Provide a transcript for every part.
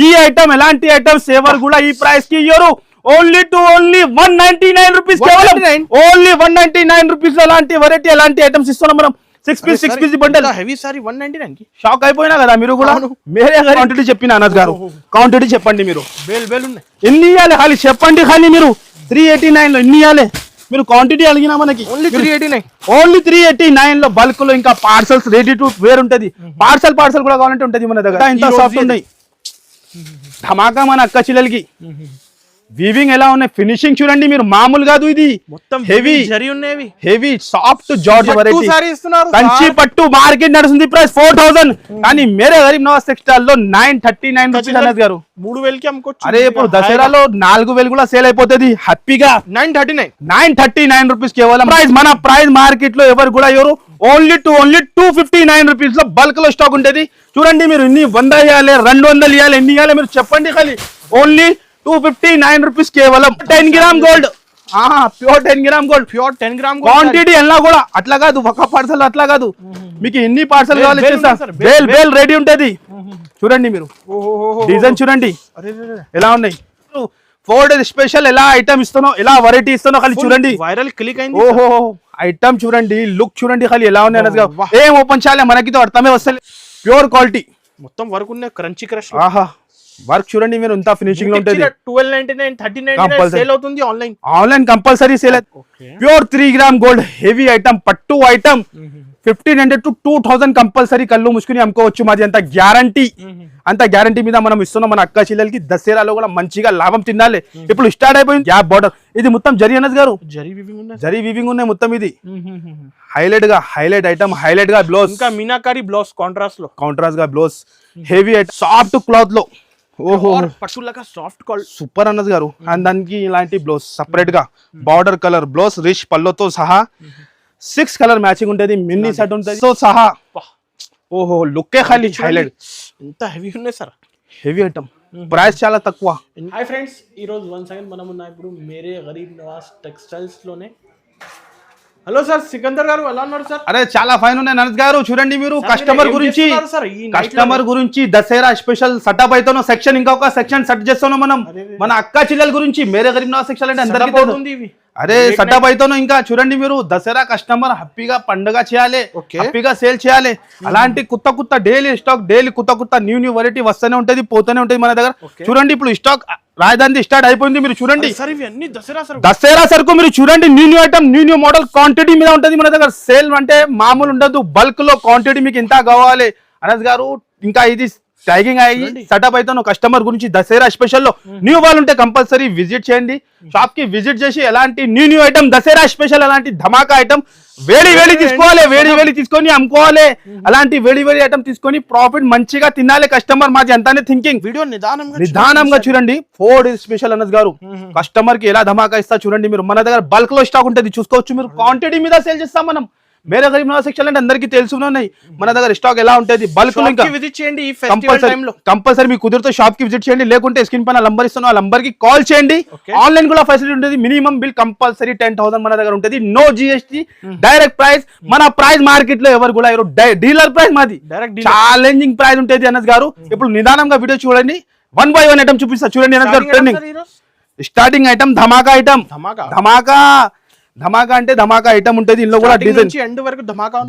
ఈ ఐటమ్ ఎలాంటి ఐటమ్స్ ఎవరు కూడా ఈ ప్రైస్ కి ఇయ్యరు. ఓన్లీ 199 రూపీస్ కేవలం. ఓన్లీ 199 రూపీస్ ఎలాంటి వెరైటీ ఎలాంటి ఐటమ్స్ ఇస్తున్నాం మనం. 6 పీస్ బండల్ హెవీ సారీ 199 కి షాక్ అయిపోయినా కదా మీరు కూడా. మీరే క్వాంటిటీ చెప్పిన అనస్ గారు, క్వాంటిటీ చెప్పండి మీరు. బేల్ ఉన్నాయి ఎన్ని ఇవ్వాలి ఖాళీ చెప్పండి. ఖాళీ మీరు 389 లో ఎన్ని ఇవ్వాలి మీరు? క్వాంటిటీ అడిగినా మనకి ఓన్లీ 389. ఓన్లీ 389 లో బల్క్ లో. ఇంకా పార్సల్స్ రెడీ టు వేర్ ఉంటది. పార్సల్ కూడా కావాలంటే ఉంటది మన దగ్గర. ఇంత సాఫ్ట్ ఉన్నాయి ధమాకా మన అక్క చెల్లెలకి. వీవింగ్ ఎలా ఉన్నాయి, ఫినిషింగ్ చూడండి మీరు. మామూలు కాదు ఇది, మొత్తం హెవీ జరీ ఉన్నాయి. Heavy soft George variety. Kanchi పట్టు మార్కెట్ నడుస్తుంది ప్రైస్ 4000, కానీ మేరే గరీబ్ నవాజ్ టెక్స్టైల్ లో 939 రూపీస్ అన్నది గారు. 3000 కి అమ్ముకోవచ్చు. అరే ఇప్పుడు దసరాలో 4000 కూడా సేల్ అయిపోతుంది హ్యాపీగా. 939 రూపీస్ కేవలం ప్రైస్. మన ప్రైస్ మార్కెట్ లో ఎవరు కూడా ఎవరు. ఓన్లీ 259 రూపీస్ లో బల్క్ లో స్టాక్ ఉంటుంది. చూడండి మీరు ఇన్ని 100 ఇవ్వాలి, 200 ఇవ్వాలి, ఎన్ని ఇవ్వాలి మీరు చెప్పండి. ఖాళీ ఓన్లీ 259 రూపీస్ కేవలం. 10 gram gold, pure 10 gram gold. Pure 10 gram quantity ఎలా కూడా అట్లా కాదు, ఒక పార్సల్ అట్లా కాదు. మీకు ఎన్ని పార్సల్ కావాలి బేల్ రెడీ ఉంటది. చూడండి మీరు డిజైన్ చూడండి ఎలా ఉన్నాయి. 4 days స్పెషల్ ఎలా ఐటమ్ ఇస్తానో, ఎలా వెరైటీ ఇస్తానో ఖాళీ చూడండి. వైరల్ క్లిక్ అయింది. ఓహో ఐటమ్ చూడండి, లుక్ చూడండి ఖాళీ ఎలా ఉన్నాయి అనగా. ఏం ఓపెన్ చేయాలి మనకి తో అర్థమే వస్తలే. ప్యూర్ క్వాలిటీ మొత్తం వర్క్ ఉన్నాయి. Crunchy crush. ఆహా వర్క్ చూడండి మీరు, ఇంత ఫినిషింగ్ లో ఉంటుంది. 1299 1399 సేల్ అవుతుంది online compulsory sale. Pure 3 gram gold heavy item, పట్టు ఐటమ్. 1500 to 2000 కంపల్సరీ కళ్ళు ముసుకుని అమ్ముకోవచ్చు. మాది అంత గ్యారంటీ, అంత గ్యారంటీ మీద మనం ఇస్తున్నాం మన అక్క చెల్లెలకి. దసరాలో కూడా మంచిగా లాభం తినాలి. ఇప్పుడు స్టార్ట్ అయిపోయింది గ్యాప్ బార్డర్. ఇది మొత్తం జరీ అనస్ గారు, జరీ వీవింగ్ ఉన్నాయి మొత్తం. ఇది హైలైట్ ఐటమ్, హైలైట్ గా బ్లౌజ్. ఇంకా మీనాకారి బ్లౌజ్ కాంట్రాస్ట్ గా blouse. Heavy item soft cloth లో. ఓహో పట్టులాగా సాఫ్ట్ కాల్ సూపర్ అన్నది గారు. అండ్ దానికి ఇలాంటి బ్లౌజ్ సపరేట్ గా బార్డర్ కలర్ బ్లౌజ్, రిచ్ పల్లోతో సహా 6 కలర్ మ్యాచింగ్ ఉంటుంది. మినీ సెట్ ఉంటుంది తో సహా. ఓహో లుక్ ఖాళీ హైలైట్. ఎంత హెవీ ఉన్నాయి సార్, హెవీ ఐటమ్. ప్రైస్ చాలా తక్కువ. హాయ్ ఫ్రెండ్స్, ఈ రోజు వన్స్ అగైన్ మనం ఉన్నాం ఇప్పుడు మేరే గరీబ్ నవాజ్ టెక్స్టైల్స్ లోనే. హలో సార్, సికందర్ గారు ఎలా ఉన్నారు సార్? అరే చాలా ఫైన్ ఉన్నాయి నరేష్ గారు. చూడండి మీరు కస్టమర్ గురించి దసరా స్పెషల్ సెటప్ అయితేనో సెక్షన్, ఇంకొక సెక్షన్ సెట్ చేస్తాను మనం. మన అక్క చెల్లెల గురించి మేరే గరీబ్ నవాజ్ సెక్షన్ అంటే అందరికీ. అరే సెటప్ అయితేనో ఇంకా చూడండి మీరు, దసరా కస్టమర్ హ్యాపీగా పండుగ చేయాలి, హ్యాపీగా సేల్ చేయాలి. అలాంటి కొత్త డైలీ స్టాక్, డైలీ కొత్త న్యూ వెరైటీ వస్తూనే ఉంటది, పోతూనే ఉంటది మన దగ్గర. చూడండి ఇప్పుడు స్టాక్ రాజధాని స్టార్ట్ అయిపోయింది. మీరు చూడండి దసరా సరుకు మీరు చూడండి. New item, new model quantity మీద ఉంటది మన దగ్గర. సేల్ అంటే మామూలు ఉండదు, బల్క్ లో క్వాంటిటీ మీకు ఎంత కావాలి అనస్ గారు. ఇంకా ఇది ట్యాగింగ్ అయ్యి సెటప్ అయితే కస్టమర్ గురించి దసరా స్పెషల్ లో న్యూ వాళ్ళు ఉంటే కంపల్సరీ విజిట్ చేయండి. షాప్ కి విజిట్ చేసి ఎలాంటి న్యూ ఐటమ్, దసరా స్పెషల్ అలాంటి ధమాకా ఐటమ్ వేడి తీసుకోవాలి, వేడి తీసుకొని అమ్ముకోవాలి. అలాంటి వేడి ఐటమ్ తీసుకొని ప్రాఫిట్ మంచిగా తినాలి కస్టమర్. మాది అంతానే థింకింగ్. వీడియో నిదానంగా చూడండి. 4 days స్పెషల్ అనస్ గారు కస్టమర్ కి ఎలా ధమాకా ఇస్తా చూడండి మీరు. మన దగ్గర బల్క్ లో స్టాక్ ఉంటుంది, చూసుకోవచ్చు మీరు. క్వాంటిటీ మీద సేల్ చేస్తాం మనం. మేరే గరీబ్ నవాజ్ సెక్షన్ అంటే అందరికీ తెలుసున్నాయి మన దగ్గర స్టాక్ ఎలా ఉంటుంది. బల్క్ లో విజిట్ చేయండి కంపల్సరీ. మీకు కుదిరితే షాప్ కి విజిట్ చేయండి, లేకుంటే స్క్రీన్ పైన నంబర్ ఇస్తాను, ఆ నంబర్ కి కాల్ చేయండి. ఆన్లైన్ కూడా ఫెసిలిటీ ఉంటుంది. మినిమం బిల్ కంపల్సరీ 10,000 మన దగ్గర ఉంటుంది. No GST, direct price. మన ప్రైస్ మార్కెట్ లో ఎవరు కూడా డీలర్ ప్రైస్, మాది ఛాలెంజింగ్ ప్రైస్ ఉంటుంది అనస్ గారు. ఇప్పుడు నిదానంగా వీడియో చూడండి, 1 by 1 ఐటమ్ చూపిస్తా చూడండి అనస్ గారు. ట్రెండింగ్ స్టార్టింగ్ ఐటమ్ ధమాకా ఐటమ్. ధమాకా అంటే ధమాకా ఐటమ్ ఉంటుంది. ఇందులో కూడా డిజైన్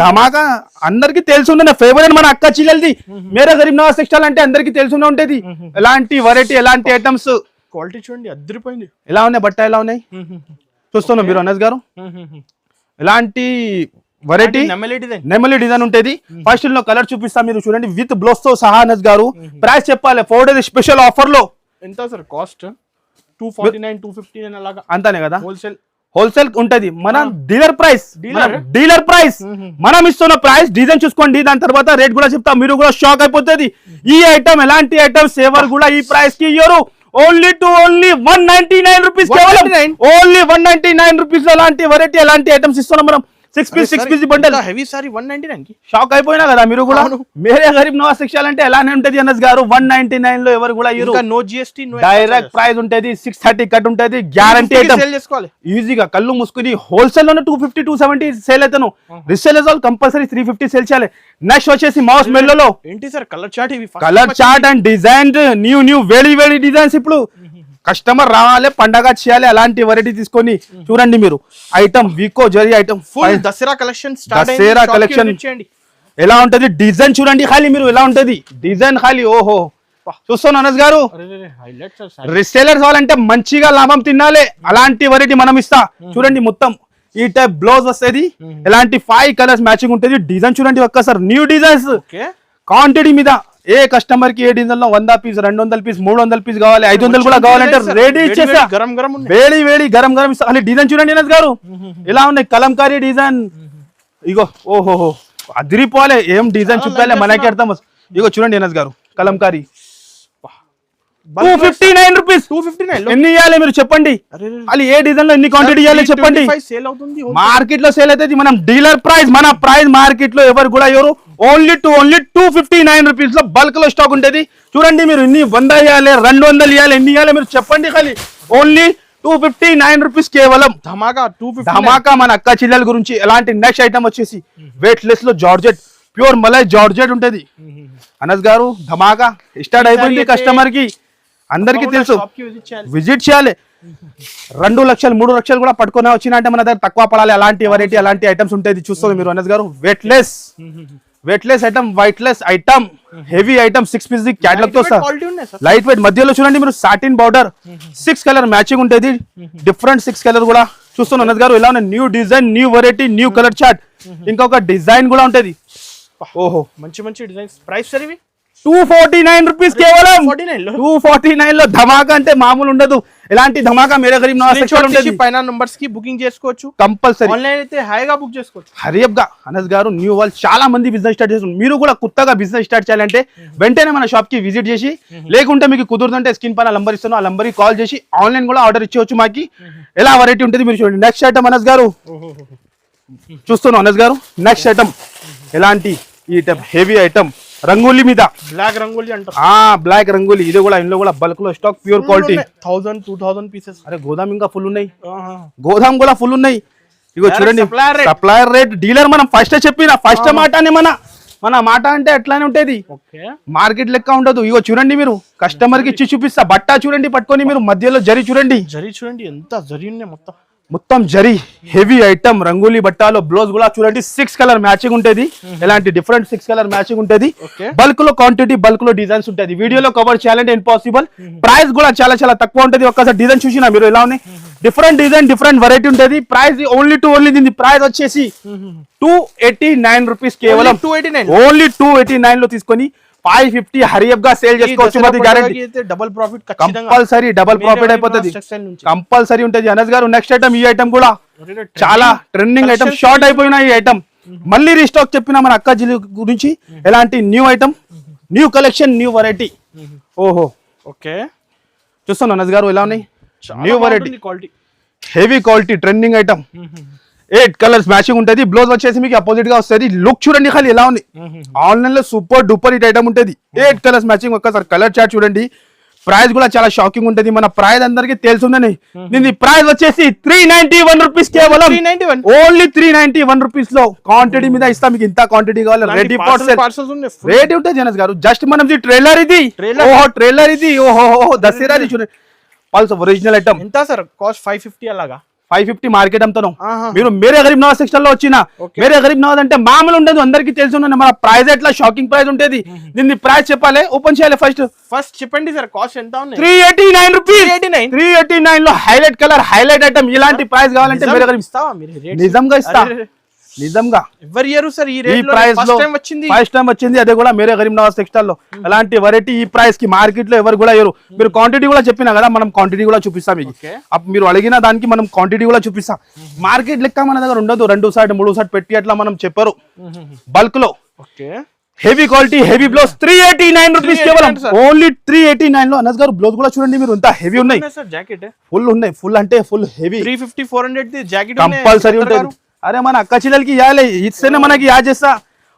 ధమాకా అందరికి తెలుసున్న ఫేవరెట్ మన అక్క చెల్లెలది. మేరే గరీబ్ నవాజ్ టెక్స్టైల్ అంటే అందరికి తెలుసునే ఉంటది. ఎలాంటి వెరైటీ, ఎలాంటి ఐటమ్స్, క్వాలిటీ చూడండి అదిరిపోయింది. ఎలా ఉన్నాయి బట్ట, ఎలా ఉన్నాయి చూస్తున్నాం మీరు అనస్ గారు. ఎలాంటి వెరైటీ నెమలి డిజైన్ ఉంటుంది. ఫస్ట్ లో కలర్ చూపిస్తా మీరు చూడండి, విత్ బ్లౌజ్ తో సహా అనస్ గారు. ప్రైస్ చెప్పాలి 4 days స్పెషల్ ఆఫర్ లో ఎంత సార్ కాస్ట్? 249 259 అలాగా అంతానే కదా. హోల్సేల్ ఉంటది. మన డీలర్ ప్రైస్ మనం ఇస్తున్న ప్రైస్ డిజైన్ చూసుకోండి. దాని తర్వాత రేట్ కూడా చెప్తా, మీరు కూడా షాక్ అయిపోతుంది. ఈ ఐటమ్ ఎలాంటి ఐటమ్స్ ఎవరు కూడా ఈ ప్రైస్ కి ఇయ్యరు. ఓన్లీ 199 రూపీస్ కేవలం. ఓన్లీ 199 రూపీస్ ఎలాంటి వెరైటీ, ఎలాంటి ఐటమ్స్ ఇస్తున్నాం మనం. Six piece bundle heavy sari 199 కి షాక్ అయిపోయినా కదా మీరు కూడా. మేరే గరీబ్ నవాజ్ సెక్షన్ అంటే ఎలానే ఉంటది అనస్ గారు. 199 లో ఎవరు కూడా ఇరు. నో జిఎస్టీ డైరెక్ట్ ప్రైస్ ఉంటది. 630 కట్ ఉంటది. గ్యారంటీ ఐటమ్ సేల్ చేసుకోవాలి ఈజీగా కళ్ళు మూసుకుని. హోల్సేల్ లోనే 250 270 సేల్ అవుతాను. రిసేల్ ఆల్ కంపల్సరీ 350 సేల్ చేయాలి. నెక్స్ట్ వచ్చేసి మౌస్ మెల్లలో ఏంటి సార్ కలర్ చార్ట్ ఇవి colour chart and design new వేడి డిజైన్స్. ఇప్పుడు కస్టమర్ రావాలి పండగ చేయాలి అలాంటి వెరైటీ తీసుకొని చూడండి మీరు. Item Vicco zari item full Dasara collection Dasara collection ఎలా ఉంటది. డిజైన్ చూడండి ఖాళీ మీరు ఎలా ఉంటది డిజైన్ ఖాళీ. ఓహో చూస్తాను అనస్ గారు. రిసేలర్స్ వాళ్ళంటే మంచిగా లాభం తినాలి. అలాంటి వెరైటీ మనం ఇస్తా చూడండి. మొత్తం ఈ టైప్ బ్లౌజ్ వస్తుంది. ఎలాంటి 5 కలర్స్ మ్యాచింగ్ ఉంటుంది. డిజైన్ చూడండి ఒక్కసారి. న్యూ డిజైన్స్ క్వాంటిటీ మీద ఏ కస్టమర్ కి ఏ డిజైన్ లో 100 పీస్ 200 పీస్ 300 పీస్ కావాలి 500 కూడా కావాలంటే రెడీ ఇచ్చేసా. వేడి గరం ఇస్తా. ఖాళీ డిజైన్ చూడండి అనస్ గారు ఎలా ఉన్నాయి. కలంకారీ డిజైన్ ఇగో. ఓహో అదిరిపోలే. ఏం డిజైన్ చూపాలి మనకి అర్థం. ఇగో చూడండి అనస్ గారు కలంకారీ 259 రూపీస్. 259 ఎన్ని ఇవ్వాలి మీరు చెప్పండి. అది ఏ డిజైన్ లో ఎన్ని క్వాంటిటీ ఇవ్వాలి చెప్పండి. మార్కెట్ లో సేల్ అవుతుంది. మనం డీలర్ ప్రైస్ మన ప్రైస్ మార్కెట్ లో ఎవరు కూడా ఎవరు ఓన్లీ 259 రూపీస్ లో బల్క్ లో స్టాక్ ఉంటుంది. చూడండి మీరు ఇన్ని 100 ఇవ్వాలి 200 ఇవ్వాలి ఎన్ని ఇవ్వాలి మీరు చెప్పండి. ఖాళీ ఓన్లీ 259 రూపీస్ కేవలం. ధమాకా మన అక్క చెల్లెల గురించి. ఎలాంటి నెక్స్ట్ ఐటమ్ వచ్చేసి వెయిట్ లెస్ లో జార్జెట్ ప్యూర్ మలై జార్జెట్ ఉంటది అనస్ గారు. ధమాకా స్టార్ట్ అయిపోయింది. కస్టమర్ కి అందరికి తెలుసు విజిట్ చేయాలి. 2 లక్షలు 3 లక్షలు కూడా పట్టుకునే వచ్చినంటే మన దగ్గర తక్కువ పడాలి. అలాంటి వెరైటీ అలాంటి ఐటమ్స్ ఉంటాయి చూస్తుంది మీరు అనస్ గారు. Weightless item weightless item heavy item 6 piece catalogue తో లైట్ వెయిట్. మధ్యలో చూడండి మీరు సాటిన్ బార్డర్ 6 కలర్ మ్యాచింగ్ ఉంటుంది. డిఫరెంట్ 6 కలర్ కూడా చూస్తున్న అనస్ గారు. ఎలా ఉన్నాయి new design new variety new colour chart. ఇంకొక డిజైన్ కూడా ఉంటది. ఓహో మంచి డిజైన్స్. ప్రైస్ సర్ ఇవి 249 రూపీస్ కేవలం. 249 లో ధమాకా అంటే మామూలు ఉండదు. ఎలాంటి ధమాకా మేరే గరీబ్ నవాజ్ సెక్షన్ ఉంటుంది. పైన నంబర్స్ కి బుకింగ్ చేసుకోవచ్చు కంపల్సరీ. ఆన్లైన్ అయితే హాయిగా బుక్ చేసుకోవచ్చు. హరియబ్ గా అనస్ గారు న్యూ వాళ్ళు చాలా మంది బిజినెస్ స్టార్ట్ చేస్తున్నారు. మీరు కూడా కొత్తగా బిజినెస్ స్టార్ట్ చేయాలంటే వెంటనే మన షాప్ కి విజిట్ చేసి లేకుంటే మీకు కుదురుతుంటే స్క్రీన్ పైన నంబర్ ఇస్తాను. ఆ నంబర్ కి కాల్ చేసి ఆన్లైన్ కూడా ఆర్డర్ ఇచ్చేవచ్చు. మాకి ఎలా వెరైటీ ఉంటుంది మీరు చూడండి. నెక్స్ట్ ఐటమ్ అనస్ గారు చూస్తున్నాం అనస్ గారు. నెక్స్ట్ ఐటమ్ ఎలాంటి ఈ టైప్ హెవీ ఐటమ్ రంగోలీ మీద బ్లాక్ రంగోలీ అంటారు. బ్లాక్ రంగోలీ. ఇది కూడా ఇందులో కూడా బల్క్ లో స్టాక్ ప్యూర్ క్వాలిటీ 1000-2000 పీసెస్. అరే గోదాం ఇంకా ఫుల్ ఉన్నాయి. గోదాం కూడా ఫుల్ ఉన్నాయి. ఇగో చూడండి సప్లయర్ రేట్ డీలర్. మనం ఫస్ట్ చెప్పిన ఫస్ట్ మాటనే మన మాట అంటే అట్లానే ఉంటది. మార్కెట్ లెక్క ఉండదు. ఇగో చూడండి మీరు కస్టమర్ కి ఇచ్చి చూపిస్తా. బట్ట చూడండి పట్టుకొని మీరు మధ్యలో జరీ చూడండి ఎంత జరీ ఉన్నాయి. మొత్తం జరీ హెవీ ఐటమ్ రంగోలీ బట్టాలో బ్లౌజ్ కూడా చూడండి 6 కలర్ మ్యాచింగ్ ఉంటది. ఎలాంటి డిఫరెంట్ 6 కలర్ మ్యాచింగ్ ఉంటది. బల్క్ లో క్వాంటిటీ బల్క్ లో డిజైన్స్ ఉంటది. వీడియోలో కవర్ చేయాలంటే ఇంపాసిబుల్. ప్రైస్ కూడా చాలా తక్కువ ఉంటది. ఒక్కసారి డిజైన్ చూసినా మీరు ఎలా ఉన్నాయి. డిఫరెంట్ డిజైన్ డిఫరెంట్ వెరైటీ ఉంటది. ప్రైస్ ఓన్లీ దీని ప్రైస్ వచ్చేసి 289 రూపీస్ కేవలం. ఓన్లీ 289 లో తీసుకొని 550 హరియబ్ గా సేల్ చేసుకోవచ్చు. Double profit compulsory double profit అయిపోతుంది. కంపల్సరీ ఉంటది అనస్ గారు. నెక్స్ట్ ఐటమ్ ఈ ఐటమ్ కూడా చాలా ట్రెండింగ్ ఐటమ్. షార్ట్ అయిపోయిన ఈ ఐటమ్ మళ్ళీ రీస్టాక్ చెప్పిన మన అక్క జిల్లు గురించి. ఎలాంటి new item new collection new variety. ఓహో ఓకే చూస్తాను అనస్ గారు ఎలా ఉన్నాయి. New variety heavy quality trending item. 8 colours matching ఉంటుంది. బ్లౌజ్ వచ్చేసి మీకు అపోజిట్ గా వస్తుంది. లుక్ చూడండి ఖాళీ ఎలా ఉంది. ఆన్లైన్ లో సూపర్ డూపర్ హిట్ ఐటమ్ ఉంటుంది. 8 కలర్స్ మ్యాచింగ్. ఒక్కసారి కలర్ చార్ట్ చూడండి. ప్రైస్ కూడా చాలా షాకింగ్ ఉంటుంది. మన ప్రైస్ అందరికి తెలుసుందని. దీని ప్రైస్ వచ్చేసి 391 రూపీస్ కేవలం. ఓన్లీ 391 రూపీస్ లో క్వాంటిటీ మీద ఇస్తాం. మీకు ఇంత క్వాంటిటీ కావాలి రెడీ రేట్ ఉంటుంది జనస్ గారు. జస్ట్ మనం ట్రైలర్ ఇది. ఓహో దసరాది చూడండి. Pulse original item. ఎంత సార్ కాస్ట్ 550 అలాగా. 550 మార్కెట్ అమ్ముతున్నాం. మీరు మేరే గరీబ్ నవాజ్ సెక్షన్ లో వచ్చిన మేరే గరీబ్ నవాజ్ అంటే మామూలు ఉండదు. అందరికి తెలుసు మన ప్రైస్ ఎట్లా షాకింగ్ ప్రైస్ ఉంటుంది. దీన్ని ప్రైస్ చెప్పాలి ఓపెన్ చేయాలి. ఫస్ట్ చెప్పండి సార్ కాస్ట్ ఎంత ఉంది. 389 రూపీస్. 389 లో హైలైట్ కలర్ హైలైట్ ఐటమ్. ఇలాంటి ప్రైస్ కావాలంటే మేరే గరీబ్ ఇస్తావా మీరు? నిజంగా ఇస్తా. నిజంగా ఎవరి ఇయర్ సార్ ఈ రేట్ లో ఫస్ట్ టైం వచ్చింది. అదే కూడా మేరే గరీబ్ నవాజ్ సెక్షన్ లో అలాంటి వెరైటీ ఈ ప్రైస్ కి మార్కెట్ లో ఎవరు కూడా ఎవరు. మీరు క్వాంటిటీ కూడా చెప్పినా కదా మనం క్వాంటిటీ కూడా చూపిస్తాం మీకు. మీరు అడిగిన దానికి మనం క్వాంటిటీ కూడా చూపిస్తాం. మార్కెట్ లెక్క మన దగ్గర ఉండదు. 2 సార్ట్ 3 సార్ట్ పెట్టి అట్లా మనం చెప్పరు. బల్క్ లో heavy quality heavy blouse 389 rupees కేవలం. ఓన్లీ 389 లో అనస్ గారు బ్లౌజ్ కూడా చూడండి మీరు ఎంత హెవీ ఉన్నాయి. ఫుల్ ఉన్నాయి. ఫుల్ అంటే ఫుల్ హెవీ. 350-400 జాకెట్ కంపల్సరీ ఉంటుంది. అరే మన అక్క చెల్లెలకి ఇవ్వాలి, ఇస్తేనే మనకి యాడ్ చేస్తా.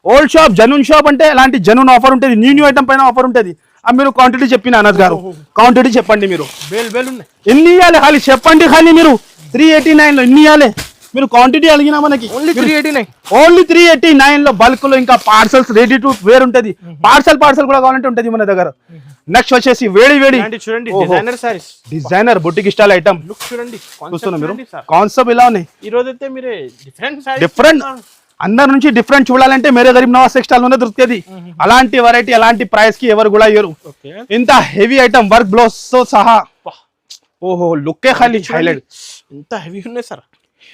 ఓల్డ్ షాప్ జనూన్ షాప్ అంటే ఎలాంటి జనూన్ ఆఫర్ ఉంటుంది, న్యూ ఐటమ్ పైన ఆఫర్ ఉంటుంది. మీరు క్వాంటిటీ చెప్పిన అనస్ గారు, క్వాంటిటీ చెప్పండి. మీరు బేల్ ఉన్నాయి ఎన్ని ఇవ్వాలి ఖాళీ చెప్పండి. ఖాళీ మీరు 389 లో ఎన్ని ఇవ్వాలి? మీరు క్వాంటిటీ అడిగినా మనకి ఓన్లీ 389, ఓన్లీ 389 లో బల్క్ లో. ఇంకా పార్సల్స్ రెడీ టు వేర్ ఉంటుంది, పార్సల్ కూడా కావాలంటే ఉంటుంది మన దగ్గర. నెక్స్ట్ వచ్చేసి వేడి చూడండి designer saris, designer boutique style item. Look చూడండి, చూస్తున్నారు మీరు, కాన్సెప్ట్ ఇలా ఉన్నాయి. ఈ రోజు అయితే మీరు డిఫరెంట్ అందరి నుంచి డిఫరెంట్ చూడాలంటే మేరే గరీబ్ నవాజ్ టెక్స్టైల్ లోనే దొరుకుతుంది. అలాంటి వెరైటీ అలాంటి ప్రైస్ కి ఎవరు కూడా ఇయ్యరు. ఇంత హెవీ ఐటమ్ వర్క్ బ్లౌజ్ తో సహా. ఓహో లుక్కే ఖాళీ హైలైట్. ఇంత హెవీ ఉన్నాయి సార్,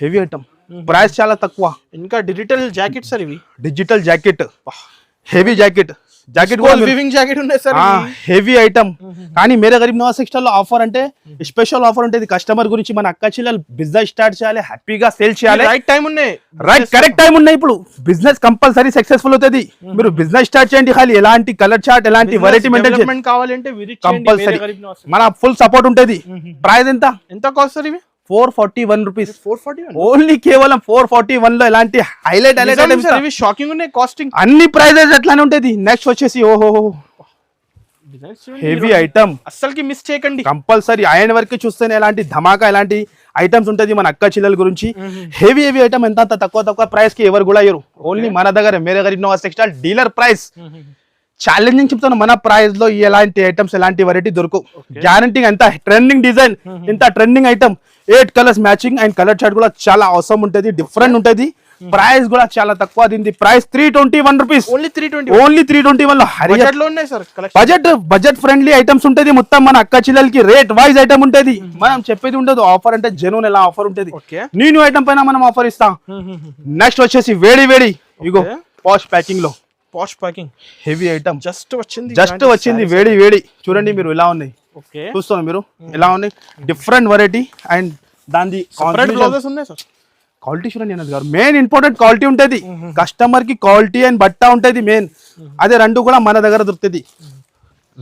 హెవీ ఐటమ్, ప్రైస్ చాలా తక్కువ. ఇంకా డిజిటల్ జాకెట్ సార్, ఇవి digital jacket, heavy jacket weaving jacket ఉన్నాయి సార్, హెవీ ఐటమ్. కానీ మేరే గరీబ్ నవాజ్ టెక్స్టైల్ లో ఆఫర్ అంటే స్పెషల్ ఆఫర్ ఉంటుంది. కస్టమర్ గురించి మన అక్క చెల్లెలు బిజినెస్ స్టార్ట్ చేయాలి, హ్యాపీగా సేల్ చేయాలి. రైట్ టైం ఉన్నాయి, రైట్ కరెక్ట్ టైం ఉన్నాయి. ఇప్పుడు బిజినెస్ కంపల్సరీ సక్సెస్ఫుల్ అవుతుంది. మీరు బిజినెస్ స్టార్ట్ చేయండి. ఖాళీ ఎలాంటి కలర్ చార్ట్, ఎలాంటి వెరైటీ మెయింటైన్ కావాలంటే కంపల్సరీ మన ఫుల్ సపోర్ట్ ఉంటుంది. ప్రైస్ ఎంత కాస్ట్ సార్ ఇవి? 441 రూపీస్. 441 ఓన్లీ కేవలం 441 లో ఎలాంటి హైలైట్ షాకింగ్ ఉన్నాయి. కాస్టింగ్ అన్ని ప్రైజెస్ అట్లానే ఉంటుంది. నెక్స్ట్ వచ్చేసి ఓహో హెవీ ఐటమ్, అస్సలకి మిస్ చేయకండి. కంపల్సరీ ఐరన్ వర్క్ చూస్తేనే ఎలాంటి ధమాకా ఎలాంటి ఐటమ్స్ ఉంటుంది మన అక్క చెల్లెల గురించి. హెవీ ఐటమ్ ఎంత తక్కువ ప్రైస్ కి ఎవరు కూడా అయ్యారు. ఓన్లీ మన దగ్గర Mere Garib Nawaz textile dealer price. Challenging చెప్తాను, మన ప్రైస్ లో ఎలాంటి ఐటమ్స్ ఎలాంటి వెరైటీ దొరకవు. గ్యారంటీ. ఎంత ట్రెండింగ్ డిజైన్, ఇంత trending item, 8 colours matching and colour chart కూడా చాలా అవసరం ఉంటుంది, డిఫరెంట్ ఉంటుంది. ప్రైస్ కూడా చాలా తక్కువ. దీని ప్రైస్ 321 రూపీస్. ఓన్లీ 321 లో బడ్జెట్ ఫ్రెండ్లీ ఐటమ్స్ ఉంటుంది. మొత్తం మన అక్క చెల్లెలకి రేట్ వైజ్ ఐటమ్ ఉంటుంది. మనం చెప్పేది ఉండదు. ఆఫర్ అంటే జెన్యూన్ ఎలా ఆఫర్ ఉంటుంది. న్యూ ఐటమ్ పైన మనం ఆఫర్ ఇస్తాం. నెక్స్ట్ వచ్చేసి వేడి ఇగో పాష్ ప్యాకింగ్ హెవీ ఐటమ్ జస్ట్ వచ్చింది. వేడి చూడండి మీరు ఎలా ఉన్నాయి, చూస్తున్నారు మీరు ఎలా ఉన్నాయి. డిఫరెంట్ వెరైటీ అండ్ దాని క్వాలిటీ చూడండి అన్నది గారు. మెయిన్ ఇంపార్టెంట్ క్వాలిటీ ఉంటుంది. కస్టమర్ కి క్వాలిటీ అండ్ బట్ట ఉంటుంది మెయిన్. అదే రెండు కూడా మన దగ్గర దొరుకుతుంది.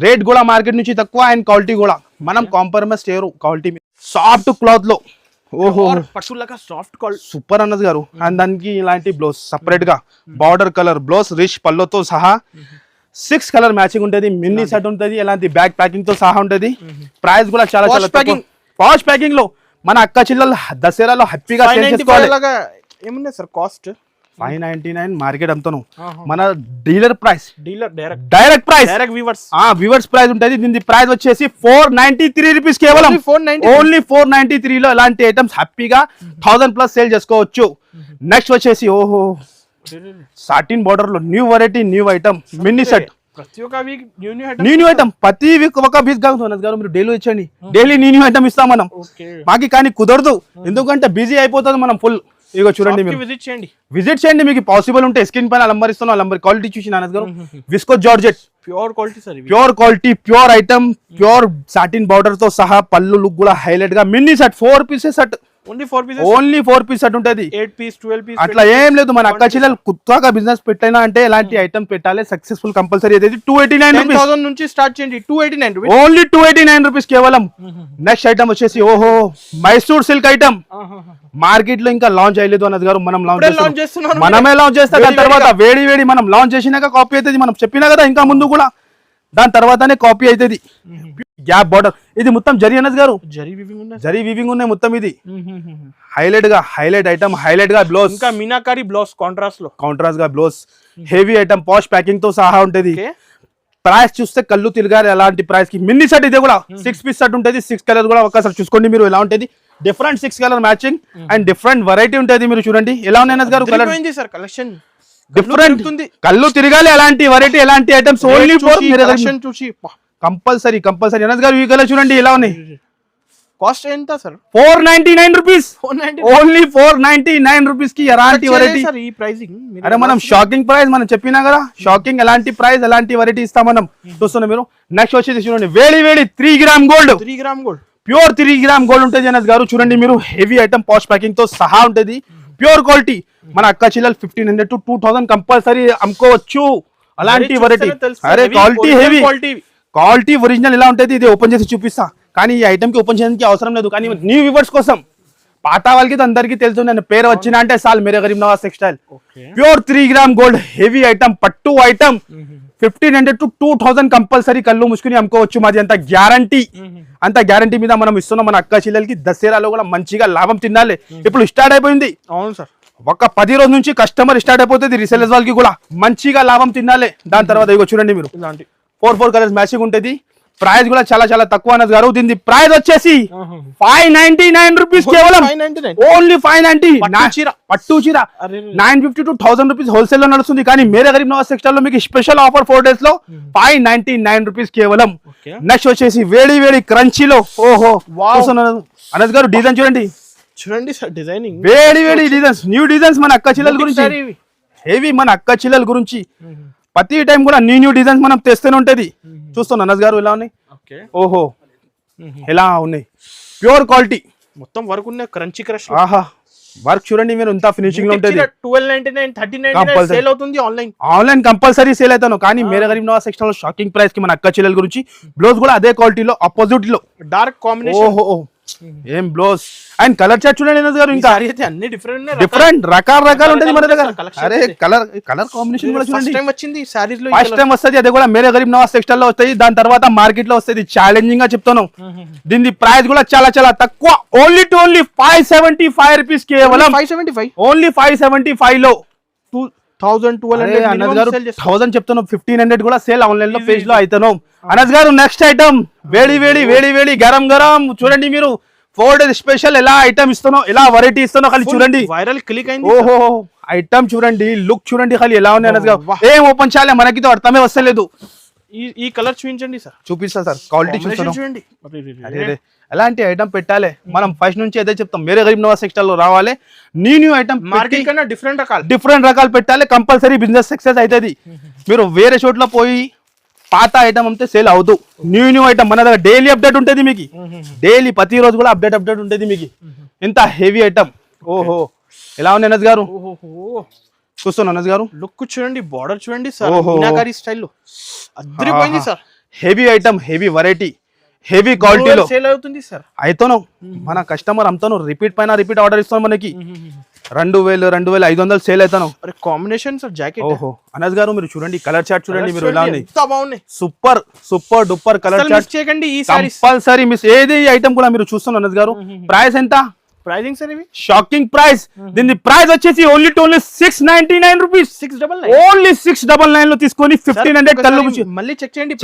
రేట్ కూడా మార్కెట్ నుంచి తక్కువ అండ్ క్వాలిటీ కూడా మనం కాంప్రమైజ్ చేయరు. క్వాలిటీ సాఫ్ట్ క్లాత్ లో ఓహో సాఫ్ట్ క్వాలిటీ సూపర్ అన్నది గారు. అండ్ దానికి ఇలాంటి బ్లౌజ్ సపరేట్ గా బార్డర్ కలర్ బ్లౌజ్ రిచ్ పళ్ళతో సహా 6 కలర్ మ్యాచింగ్ ఉంటుంది. మినీ సెట్ ఉంటుంది, ఎలాంటి బ్యాగ్ ప్యాకింగ్ తో సహా ఉంటుంది. ప్రైస్ కూడా చాలా పాష్ ప్యాకింగ్ లో మన అక్క చిల్లలు దసరాలో హ్యాపీగా ఏమున్నాయి సార్ కాస్ట్? 599 మార్కెట్ అమ్ముతాను. మన dealer price, direct price viewers price ఉంటుంది. దీని ప్రైస్ వచ్చేసి 493 రూపీస్ కేవలం. ఓన్లీ 493 లో ఇలాంటి ఐటమ్స్ హ్యాపీగా 1000+ సేల్ చేసుకోవచ్చు. నెక్స్ట్ వచ్చేసి ఓహో సాటిన్ బార్డర్ లో new variety, new item, mini set. ప్రతి ఒక్క వీక్ న్యూ ఐటమ్, ప్రతి వీక్ ఒక పీస్ కాదు. మీరు డైలీ వచ్చండి, డైలీ న్యూ ఐటమ్ ఇస్తాం మనం. మాకి కానీ కుదరదు, ఎందుకంటే బిజీ అయిపోతుంది మనం ఫుల్. ఇగో చూడండి, మీరు విజిట్ చేయండి. మీకు పాసిబుల్ ఉంటే స్క్రీన్ పైన నంబర్ ఇస్తున్నాను. నంబర్ క్వాలిటీ చూసి నాన్నగారు visco georgette pure quality sir, pure quality, pure item, pure satin border తో సహా పళ్ళు లుక్ కూడా హైలైట్ గా. Mini set 4 pieces set, only 4 piece set ఉంటుంది. 8 పీస్ 12 పీస్ అట్లా ఏం లేదు. మన అక్క చెల్లెలు కొత్తగా బిజినెస్ పెట్టైనా అంటే ఎలాంటి ఐటమ్ పెట్టాలి, సక్సెస్ఫుల్ కంపల్సరీ అయితే 289 రూపీస్. 10,000 నుంచి స్టార్ట్ చేయండి. 289 రూపీస్, ఓన్లీ 289 రూపీస్ కేవలం. నెక్స్ట్ ఐటమ్ వచ్చేసి ఓహో మైసూర్ సిల్క్ ఐటమ్. మార్కెట్ లో ఇంకా లాంచ్ అయ్యలేదు అన్నది గారు, మనం లాంచ్ చేస్తున్నాం. మనమే లాంచ్ చేస్తాం. దాని తర్వాత వేడి మనం లాంచ్ చేసినాక కాపీ అవుతుంది. మనం చెప్పినా కదా ఇంకా ముందు కూడా, దాని తర్వాతనే కాపీ అవుతుంది. గ్యాప్ బార్డర్, ఇది మొత్తం జరీ అన్నది గారు, జరీ వీవింగ్ ఉన్నాయి మొత్తం. ఇది హైలైట్ ఐటమ్, హైలైట్ గా బ్లౌజ్, ఇంకా మీనాకారి బ్లౌజ్ కాంట్రాస్ట్ గా బ్లౌజ్, హెవీ ఐటమ్, పాష్ ప్యాకింగ్ తో సహా ఉంటుంది. ప్రైస్ చూస్తే కళ్ళు తిరగాలి అలాంటి ప్రైస్ కి. మినీ సెట్ ఇది కూడా 6 పీస్ సెట్ ఉంటుంది. 6 కలర్ కూడా ఒకసారి చూసుకోండి మీరు ఎలా ఉంటుంది. Different 6 colour matching and different variety ఉంటుంది. మీరు చూడండి ఎలా ఉన్నాయి గారు కలర్ డిఫరెంట్. కళ్ళు తిరగాలి అలాంటి వెరైటీ, ఎలాంటి ఐటమ్స్ ఓన్లీ ఫర్ చూసి కంపల్సరీ అనస్ గారు. ఈ కలర్ చూడండి ఎలా ఉన్నాయి. కాస్ట్ ఎంత సార్? 499 రూపీస్, ఓన్లీ 499 రూపీస్ కి ఎలాంటి వెరైటీ. ఈ ప్రైసింగ్ అరే మనం షాకింగ్ ప్రైస్ మనం చెప్పినా కదా, షాకింగ్ ఎలాంటి ప్రైస్ ఎలాంటి వెరైటీ ఇస్తాం మనం. చూస్తున్నా మీరు. నెక్స్ట్ వచ్చేసి చూడండి వేడి 3 gram gold, pure 3 gram gold ఉంటుంది అనస్ గారు. చూడండి మీరు హెవీ ఐటమ్, పాష్ ప్యాకింగ్ తో సహా ఉంటుంది. Pure quality. మన అక్క చిల్లలు 1500 to 2000 కంపల్సరీ అమ్ముకోవచ్చు అలాంటి వెరైటీ. అరే క్వాలిటీ హెవీ, క్వాలిటీ ఒరిజినల్ ఎలా ఉంటుంది ఇది ఓపెన్ చేసి చూపిస్తా. కానీ ఈ ఐటమ్ కి ఓపెన్ చేయడానికి అవసరం లేదు. కానీ న్యూ వ్యూవర్స్ కోసం పాత వాళ్ళకి అందరికీ తెలుసు, నేను పేరు వచ్చిన అంటే సాల్ Mere Garib Nawaz textile. Okay pure 3 gram gold heavy item, పట్టు ఐటమ్. 1500 to 2000 కంపల్సరీ కళ్ళు ముసుకుని అమ్ముకోవచ్చు. మాది అంత గ్యారంటీ, అంత గ్యారంటీ మీద మనం ఇస్తున్నాం మన అక్క చెల్లెలకి. దసరాలో కూడా మంచిగా లాభం తినాలి. ఇప్పుడు స్టార్ట్ అయిపోయింది. అవును సార్, ఒక 10 రోజుల నుంచి కస్టమర్ స్టార్ట్ అయిపోతుంది. రీసెలర్స్ వాళ్ళకి కూడా మంచిగా లాభం తినాలి. దాని తర్వాత ఇగో చూడండి మీరు, ఇలాంటి 4 కలర్స్ మ్యాచింగ్ ఉంటుంది. ప్రైస్ కూడా చాలా చాలా తక్కువ అన్నది గారు. దీని ప్రైస్ వచ్చేసి 599 రూపీస్ కేవలం. 599 ఓన్లీ 590. పట్టు చీర అరే 950 to 1000 రూపీస్ హోల్సేల్ లో నడుస్తుంది. కానీ మేరే గరీబ్ నవాజ్ టెక్స్టైల్ లో మీకు స్పెషల్ ఆఫర్ 4 days లో 599 రూపీస్ కేవలం. ఓకే నెక్స్ట్ వచ్చేసి వేడి వేడి క్రంచీలో, ఓహో అనద్ గారు డిజైన్ చూడండి, చూడండి సార్, డిజైనింగ్ వేడి వేడి డిజైన్స్, న్యూ డిజైన్స్ మన అక్క చిల్లల గురించి. హెవీ మన అక్క చిల్లల గురించి ప్రతి టైం కూడా న్యూ డిజైన్స్ మనం తెస్తూనే ఉంటది. చూస్తున్నా అనద్ గారు ఎలా ఉన్నాయి, ఓకే ఓహో ఎలా ఉన్నాయి, ప్యూర్ క్వాలిటీ మొత్తం వర్క్ ఉన్న క్రంచీ క్రష్. ఆహా వర్క్ చూడండి మీరు, ఎంత ఫినిషింగ్ లో ఉంటుంది. 1299 1399 సేల్ అవుతుంది ఆన్లైన్ కంపల్సరీ సేల్ అవుతాను. కానీ మేరే గరీబ్ నవాజ్ టెక్స్టైల్ లో షాకింగ్ ప్రైస్ కి మన అక్క చెల్లెల గురించి బ్లౌజ్ కూడా అదే క్వాలిటీలో ఆపోజిట్ లో డార్క్ కాంబినేషన్. ఓహో ఏం బ్లౌజ్ అండ్ కలర్ చార్ట్ చూడండి అనద్ గారు, ఇంకా అన్ని డిఫరెంట్ రకాలు ఉంటుంది మన దగ్గర. అరే కలర్ కాంబినేషన్ కూడా చూడండి, ఫస్ట్ టైం వచ్చింది సారీస్ లో, ఫస్ట్ టైం వస్తుంది. అదే కూడా మేరే గరీబ్ నవాజ్ టెక్స్టైల్ లో వస్తాయి. దాని తర్వాత మార్కెట్ లో వస్తుంది. ఛాలెంజింగ్ గా చెప్తాను. దీని ప్రైస్ కూడా చాలా చాలా తక్కువ, ఓన్లీ 575 రూపీస్ కేవలం. 575 ఓన్లీ 575 లో 1200 అనద్ గారు 1000 చెప్తాను. 1500 కూడా సేల్ ఆన్లైన్ లో పేజ్ లో అవుతాను. అనద్ గారు నెక్స్ట్ ఐటమ్ వేడి వేడి గరం చూడండి మీరు. 4 days స్పెషల్ ఎలా ఐటమ్ ఇస్తానో, ఎలా వెరైటీ ఇస్తానో ఖాళీ చూడండి. వైరల్ క్లిక్ అయింది. ఓహో ఐటమ్ చూడండి, లుక్ చూడండి ఖాళీ ఎలా ఉంది అనద్ గారు. ఏం ఓపెన్ చేయాలి మనకి తో అర్థమే వస్తలేదు. ఈ కలర్ చూపించండి సార్. చూపిస్తా సార్, క్వాలిటీ చూస్తాను చూడండి. ఎలాంటి ఐటమ్ పెట్టాలి మనం ఫస్ట్ నుంచి అదే చెప్తాం. మేరే గరీబ్ నవాజ్ టెక్స్టైల్ లో రావాలి, న్యూ ఐటమ్ మార్కెట్ కన్నా డిఫరెంట్ రకాలు పెట్టాలి. కంపల్సరీ బిజినెస్ సక్సెస్ అవుతుంది. మీరు వేరే చోట్ల పోయి పాత ఐటమ్ అంతే సేల్ అవుతూ, న్యూ ఐటమ్ మన దగ్గర డైలీ అప్డేట్ ఉంటుంది. మీకు డైలీ ప్రతి రోజు కూడా అప్డేట్ ఉంటుంది మీకు. ఇంత హెవీ ఐటమ్. ఓహో ఎలా ఉంది అనద్ గారు, చూస్తున్నా అనద్ గారు. లుక్ చూడండి, బార్డర్ చూడండి సార్, మీనాకారి స్టైల్లో అద్రిపోయింది sir. Heavy item, heavy variety, heavy క్వాలిటీలో సేల్ అవుతుంది సార్. అయితేనో మన కస్టమర్ అమ్ముతాను, రిపీట్ పైన రిపీట్ ఆర్డర్ ఇస్తాను. మనకి 2000 2500 సేల్ అవుతాను. Combination sir jacket. ఓహో అనద్ గారు మీరు చూడండి, కలర్ చార్ట్ చూడండి మీరు ఎలా ఉంది. బాగున్నాయి, సూపర్ డూపర్ కలర్ చార్ట్. చేయకండి ఈ సారీస్ కంపల్సరీ మిస్ ఏది ఐటమ్ కూడా మీరు చూస్తున్నారు అనద్ గారు. ప్రైస్ ఎంత? ప్రైజింగ్ సార్ ఇవి షాకింగ్ ప్రైస్. దీని ప్రైస్ వచ్చేసి ఓన్లీ 699 రూపీస్. 699 ఓన్లీ 699 లో తీసుకొని 1500 కళ్ళు మళ్ళీ చెక్ చేయండి.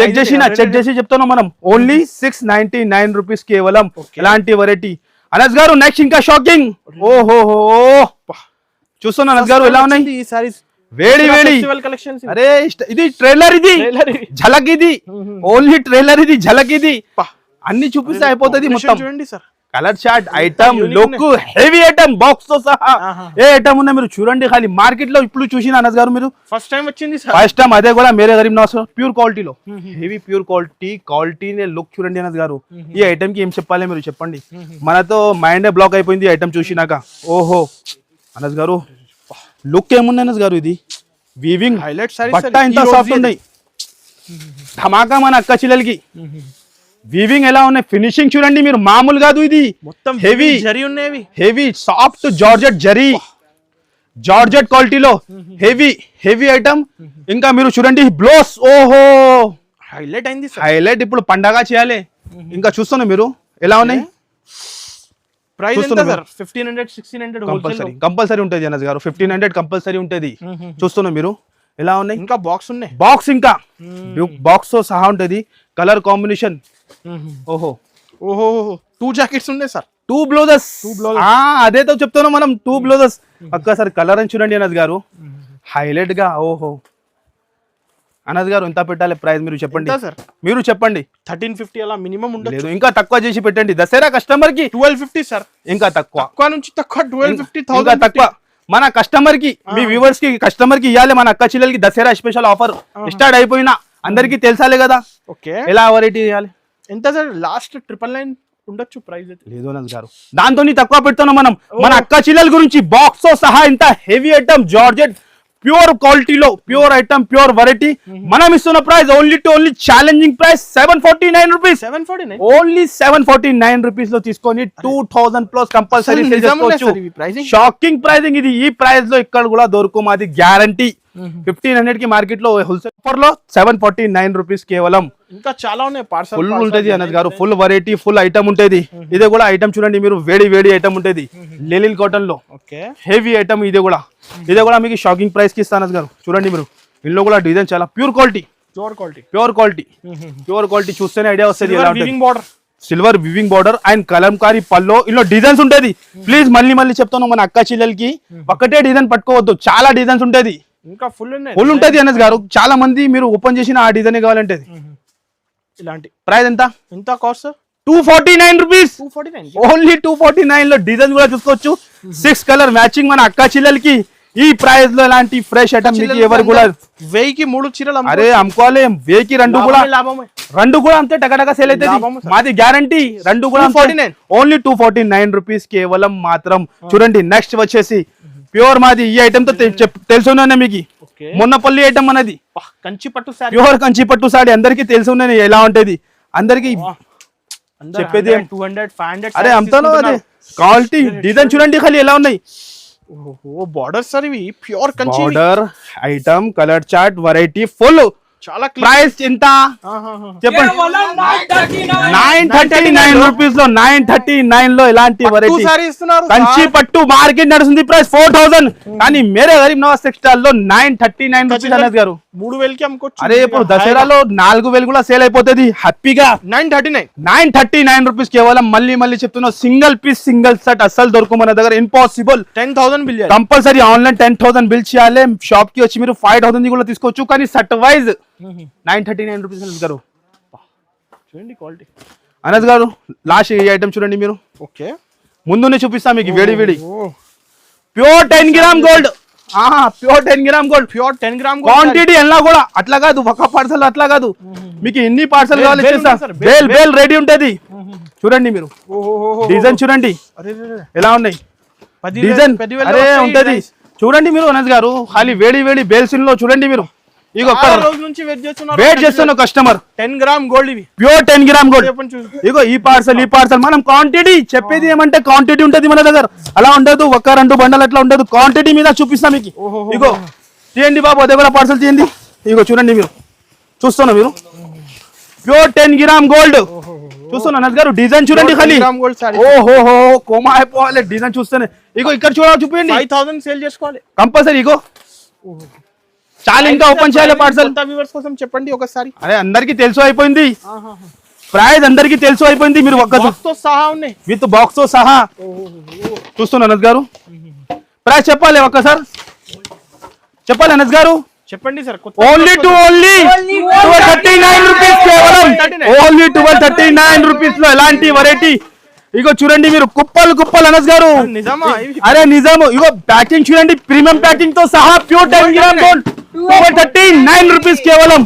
చెక్ చేసి చెప్తాను మనం. ఓన్లీ 699 రూపీస్ కేవలం. ఎలాంటి వెరైటీ అనద్ గారు. నెక్స్ట్ ఇంకా షాకింగ్. ఓహో చూస్తున్నా అనద్ గారు ఎలా ఉన్నాయి ఈ సారీస్. వేడి కలెక్షన్స్. అరే ఇది ట్రైలర్, ఇది ఝలక్, ఇది ఓన్లీ ట్రైలర్, ఇది ఝలక్, ఇది అన్ని చూపిస్తే అయిపోతుంది మొత్తం. చూడండి sir, colour chart, item, look, heavy item, box తో సహా ఏ ఐటమ్ ఉన్నా మీరు చూడండి. ఖాళీ మార్కెట్ లో ఇప్పుడు చూసిన అనద్ గారు మీరు ఫస్ట్ టైం వచ్చింది సార్. ఫస్ట్ టైం అదే కూడా మేరే గరీబ్ నవాజ్ ప్యూర్ క్వాలిటీలో, హెవీ ప్యూర్ క్వాలిటీ లుక్ చూడండి అనద్ గారు. ఈ ఐటమ్ కి ఏం చెప్పాలి మీరు చెప్పండి. మనతో మైండ్ బ్లాక్ అయిపోయింది ఈ ఐటమ్ చూసినాక. ఓహో అనద్ గారు లుక్ ఏముంది అనద్ గారు. ఇది వీవింగ్ హైలైట్ సారీ, బట్ట ఎంత సాఫ్ట్ ఉన్నాయి. ధమాకా మన అక్క చిల్లలకి. వీవింగ్ ఎలా ఉన్నాయి, ఫినిషింగ్ చూడండి మీరు, మామూలు కాదు. ఇది మొత్తం హెవీ జరీ ఉన్నాయి, heavy soft georgette zari, georgette క్వాలిటీలో హెవీ ఐటమ్. ఇంకా మీరు చూడండి బ్లౌజ్, ఓహో హైలైట్ అయింది హైలైట్. ఇప్పుడు పండగ చేయాలి. ఇంకా చూస్తున్నా మీరు ఎలా ఉన్నాయి. ప్రైస్ ఎంత సార్? 1500 1600 కంపల్సరీ ఉంటుంది అనద్ గారు. 1500 కంపల్సరీ ఉంటుంది. చూస్తున్నా మీరు ఎలా ఉన్నాయి. ఇంకా బాక్స్ ఉన్నాయి, బాక్స్ ఇంకా బాక్స్ తో సహా ఉంటుంది. Colour combination. ఓహో 2 జాకెట్స్ ఉన్నాయి సార్, 2 బ్లౌజెస్. అదేతో చెప్తున్నాం మనం, 2 బ్లౌజెస్. ఒక్కసారి కలర్ అని చూడండి అనద్ గారు, హైలైట్ గా. ఓహో అనద్ గారు ఎంత పెట్టాలి ప్రైస్ మీరు చెప్పండి. మీరు చెప్పండి. 1350 అలా మినిమం ఉండదు, ఇంకా తక్కువ చేసి పెట్టండి. దసరా కస్టమర్ కి 1250 సార్. ఇంకా తక్కువ నుంచి తక్కువ 1250 ఇంకా తక్కువ. మన కస్టమర్ కి, మీ వ్యూవర్స్ కి, కస్టమర్ కి ఇవ్వాలి. మన అక్క చెల్లెలకి దసరా స్పెషల్ ఆఫర్ స్టార్ట్ అయిపోయినా అందరికి తెలుసాలే కదా. ఓకే ఎలా వెరైటీ ఇవ్వాలి. ఎంత సార్? లాస్ట్ 999 ఉండొచ్చు ప్రైస్ అయితే. లేదు అనద్ గారు, దాంతో తక్కువ పెడుతున్నాం మనం. మన అక్క చెల్లెల గురించి బాక్స్ తో సహా ఇంత హెవీ ఐటమ్, జార్జెట్ ప్యూర్ క్వాలిటీలో ప్యూర్ ఐటమ్ ప్యూర్ వెరైటీ మనం ఇస్తున్న price only challenging price 749 rupees. 749 only 749 rupees లో తీసుకొని 2000 ప్లస్ కంపల్సరీ షాకింగ్ ప్రైసింగ్ ఇది. ఈ ప్రైస్ లో ఇక్కడ కూడా దొరుకు మాది గ్యారంటీ. 1500 కి మార్కెట్ లో హోల్సేల్ ఆఫర్ లో 749 రూపీస్ కేవలం. ఇంకా చాలా ఉన్నాయి పార్సల్. ఫుల్ ఉంటది అన్నది గారు, ఫుల్ వెరైటీ ఫుల్ ఐటమ్ ఉంటది. ఇదే కూడా ఐటమ్ చూడండి మీరు, వేడి ఐటమ్ ఉంటది లెనిన్ కాటన్ లో. హెవీ ఐటమ్ ఇదే కూడా మీకు షాకింగ్ ప్రైస్ కి ఇస్తాను గారు. చూడండి మీరు, ఇందులో కూడా డిజైన్ చాలా ప్యూర్ క్వాలిటీ చూస్తేనే ఐడియా వస్తుంది. Silver weaving border and kalamkari pallu, ఇందులో డిజైన్స్ ఉంటది. ప్లీజ్ మళ్ళీ చెప్తాను, మన అక్క చెల్లెలకి ఒకటే డిజైన్ పట్టుకోవద్దు, చాలా డిజైన్స్ ఉంటది. ఇంకా ఫుల్ ఉంటది అన్నది గారు. చాలా మంది మీరు ఓపెన్ చేసిన ఆ డిజైన్ కావాలంటే ఇలాంటి ప్రైస్ ఎంత కాస్ట్? 249 రూపీస్. ఓన్లీ 249 లో డిజైన్ కూడా చూసుకోవచ్చు. 6 కలర్ మ్యాచింగ్ మన అక్క చెల్లెలకి. ఈ ప్రైస్ లో ఇలాంటి ఫ్రెష్ ఐటమ్ మీకు ఎవరు కూడా 1000కి 3 చీరలు అరే అమ్ముకోవాలి. 1000కి 2 కూడా అంతే టకటక సేల్ అవుతుంది. మాది గ్యారంటీ. 2 కూడా ఓన్లీ 249 రూపీస్ కేవలం మాత్రం. చూడండి నెక్స్ట్ వచ్చేసి ప్యూర్ మాది. ఈ ఐటమ్ తో తెలుసున్నా మీకు, మొన్నపల్లి ఐటమ్ అనేది ప్యూర్ కంచి పట్టు సారీ అందరికి తెలిసి ఉన్నది ఎలా ఉంటది. అందరికి చెప్పేది 200 500 అరే అంతలో అదే క్వాలిటీ. డిజైన్ చూడండి ఖాళీ ఎలా ఉన్నాయి. బార్డర్ సార్ ఇవి pure Kanchi border item colour chart variety full. చాలా ప్రైస్ ఎంత చెప్పండి? 939 రూపీస్ లో 939 లో ఇలాంటి వెరైటీ కంచి పట్టు మార్కెట్ నడుస్తుంది ప్రైస్ 4000. కానీ మేరే గరీబ్ నవాజ్ టెక్స్టైల్ లో 939 రూపీస్ అనేది గారు. 3000కి అమ్ముకోవచ్చు. అరే ఇప్పుడు దసరాలో 4000 కూడా సేల్ అయిపోతుంది హ్యాపీగా. 939 రూపీస్ కేవలం. మళ్ళీ చెప్తున్నా, సింగిల్ పీస్ సింగిల్ సెట్ అస్సలు దొరుకు మన దగ్గర. Impossible. 10,000 bill compulsory online 10,000 bill చేయాలి. షాప్ కి వచ్చి మీరు 5,000 కూడా తీసుకోవచ్చు. కానీ సెట్ వైజ్ 939 రూపీస్ గారు. చూడండి క్వాలిటీ అనస్ గారు. లాస్ట్ ఈ ఐటమ్ చూడండి మీరు. ముందునే చూపిస్తా మీకు వేడి pure 10 gram gold. Pure 10 gram gold. Pure 10 gram quantity ఎలా కూడా అట్లా కాదు, ఒక పార్సల్ అట్లా కాదు, మీకు ఎన్ని పార్సల్ కావాలి బేల్ రెడీ ఉంటది. చూడండి మీరు డిజైన్ చూడండి ఎలా ఉన్నాయి. డిజైన్ అరే ఉంటది. చూడండి మీరు అనస్ గారు, ఖాళీ వేడి బేల్సిన్ లో చూడండి మీరు. ఇగో వెయిట్ చేస్తున్న కస్టమర్. 10 గ్రామ్ గోల్డ్ ఇవి ప్యూర్ 10 గ్రామ్ గోల్డ్. ఇగో ఈ పార్సల్ మనం క్వాంటిటీ చెప్పేది ఏమంటే క్వాంటిటీ ఉంటది మన దగ్గర. అలా ఉండదు, 1-2 బండలు అట్లా ఉండదు. క్వాంటిటీ మీద చూపిస్తాం మీకు. ఇగో తీయండి బాబు, అదే కూడా పార్సల్ తీయండి. ఇగో చూడండి మీరు, చూస్తున్నా మీరు ప్యూర్ 10 గ్రామ్ గోల్డ్ చూస్తున్నా అనస్ గారు. డిజైన్ చూడండి ఖాళీ. ఓహో కోమా అయిపోవాలి డిజైన్ చూస్తేనే. ఇగో ఇక్కడ చూపించండి. 5000 సేల్ చేసుకోవాలి కంపల్సరీ. ఇగో చాలా ఇంకా ఓపెన్ చేయాలి పార్సల్. వ్యూవర్స్ కోసం చెప్పండి ఒకసారి. అరే అందరికి తెలుసు అయిపోయింది ప్రైస్, అందరికి తెలుసు అయిపోయింది. మీరు ఒక్కతో సహా ఉన్నాయి, విత్ బాక్స్ తో సహా. చూస్తున్నా అనస్ గారు, ప్రైస్ చెప్పాలి ఒక్కసారి చెప్పాలి అనస్ గారు. చెప్పండి సార్. ఓన్లీ 1239 రూపీస్ కేవలం. ఓన్లీ 1239 రూపీస్ లో ఎలాంటి వెరైటీ. ఇగో చూడండి మీరు, కుప్పలు అనస్ గారు. అరే నిజాము. ఇగో ప్యాకింగ్ చూడండి, ప్రీమియం ప్యాకింగ్ తో సహా ప్యూర్ 10 గ్రామ్ గోల్డ్ 1239 రూపీస్ కేవలం.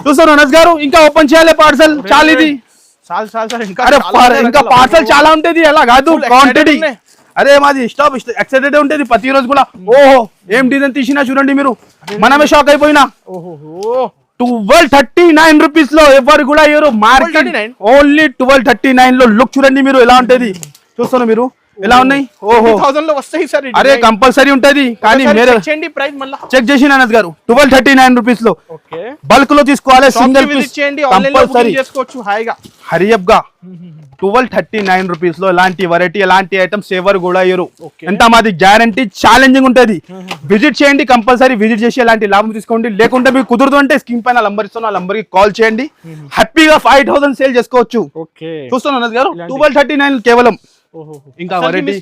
చూస్తారు అనస్ గారు. ఇంకా ఓపెన్ చేయాలి పార్సల్. చాలా ఇది ఇంకా పార్సల్ చాలా ఉంటది, అలా కాదు క్వాంటిటీ. అరే మాది స్టాప్ ఎక్సైటెడ్ ఉంటది ప్రతి రోజు కూడా. ఓహో ఏం డిజైన్ తీసినా చూడండి మీరు, మనమే షాక్ అయిపోయినా. 1239 రూపీస్ లో ఎవరు కూడా మార్కెట్. ఓన్లీ 1239 లో లుక్ చూడండి మీరు ఎలా ఉంటది. చూస్తున్నా మీరు ఎలా ఉన్నాయి. ఓహో 1000 లో వస్తాయి సార్. అరే కంపల్సరీ ఉంటది. కానీ చెక్ చేసిన అనస్ గారు 1239 రూపీస్ లో బల్క్ లో తీసుకోవాలి. సింగిల్ పీస్ కంపల్సరీ హరియప్ గా 1239 రూపీస్ లో ఎలాంటి వెరైటీ ఎలాంటి ఐటమ్స్ ఎవరు కూడా ఇయ్యరు. ఎంత మాది గ్యారంటీ ఛాలెంజింగ్ ఉంటది. విజిట్ చేయండి, కంపల్సరీ విజిట్ చేసి ఎలాంటి లాభం తీసుకోండి. లేకుంటే మీకు కుదరదు అంటే స్క్రీన్ పైన నంబర్ ఇస్తున్నా, నంబర్ కి కాల్ చేయండి. హ్యాపీగా 5000 సేల్ చేసుకోవచ్చు. చూస్తున్నా అనస్ గారు 1239 కేవలం. ఇంకా వెరైటీ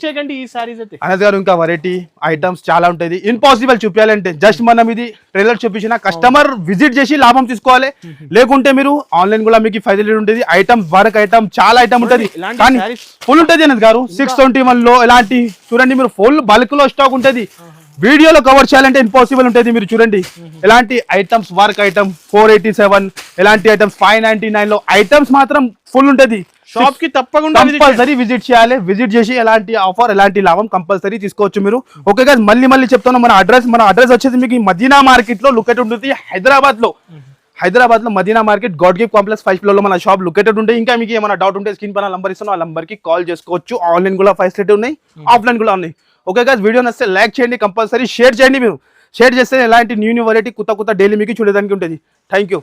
అనస్ గారు, ఇంకా వెరైటీ ఐటమ్స్ చాలా ఉంటాయి. ఇంపాసిబుల్ చూపించాలంటే జస్ట్ మనం ఇది ట్రైలర్ చూపించిన కస్టమర్ విజిట్ చేసి లాభం తీసుకోవాలి. లేకుంటే మీరు ఆన్లైన్ కూడా మీకు ఫెసిలిటీ ఉంటుంది. ఐటమ్ వరకు ఐటమ్ చాలా ఐటమ్ ఉంటుంది, కానీ ఫుల్ ఉంటుంది అనస్ గారు. 621 లో ఇలాంటి చూడండి మీరు, ఫుల్ బల్క్ లో స్టాక్ ఉంటుంది. వీడియోలో కవర్ చేయాలంటే ఇంపాసిబుల్ ఉంటుంది. మీరు చూడండి ఎలాంటి ఐటమ్స్, వర్క్ ఐటమ్ 487, ఎలాంటి ఐటమ్స్ 599 లో ఐటమ్స్ మాత్రం ఫుల్ ఉంటుంది. షాప్ కి తప్పకుండా కంపల్సరీ విజిట్ చేయాలి. విజిట్ చేసి ఎలాంటి ఆఫర్, ఎలాంటి లాభం కంపల్సరీ తీసుకోవచ్చు మీరు. ఓకే గాయ్స్, మళ్ళీ చెప్తాను, మన అడ్రస్ వచ్చేసి మీకు మదీనా మార్కెట్ లో లొకేటెడ్ ఉంటుంది. హైదరాబాద్ లో Madina market God gift complex 5th floor లో మన షాప్ లొకేటెడ్ ఉంటాయి. ఇంకా మీకు ఏమైనా డౌట్ ఉంటే స్క్రీన్ పైన నంబర్ ఇస్తాను, ఆ నంబర్ కి కాల్ చేసుకోవచ్చు. ఆన్లైన్ కూడా ఫెసిలిటీ ఉన్నాయి, ఆఫ్లైన్ కూడా ఉన్నాయి. ఓకే గాయ్స్, వీడియో నచ్చితే లైక్ చేయండి, కంపల్సరీ షేర్ చేయండి. మీరు షేర్ చేస్తే ఎలాంటి న్యూ వెరైటీ కొత్త డైలీ మీకు చూడడానికి ఉంటుంది. Thank you.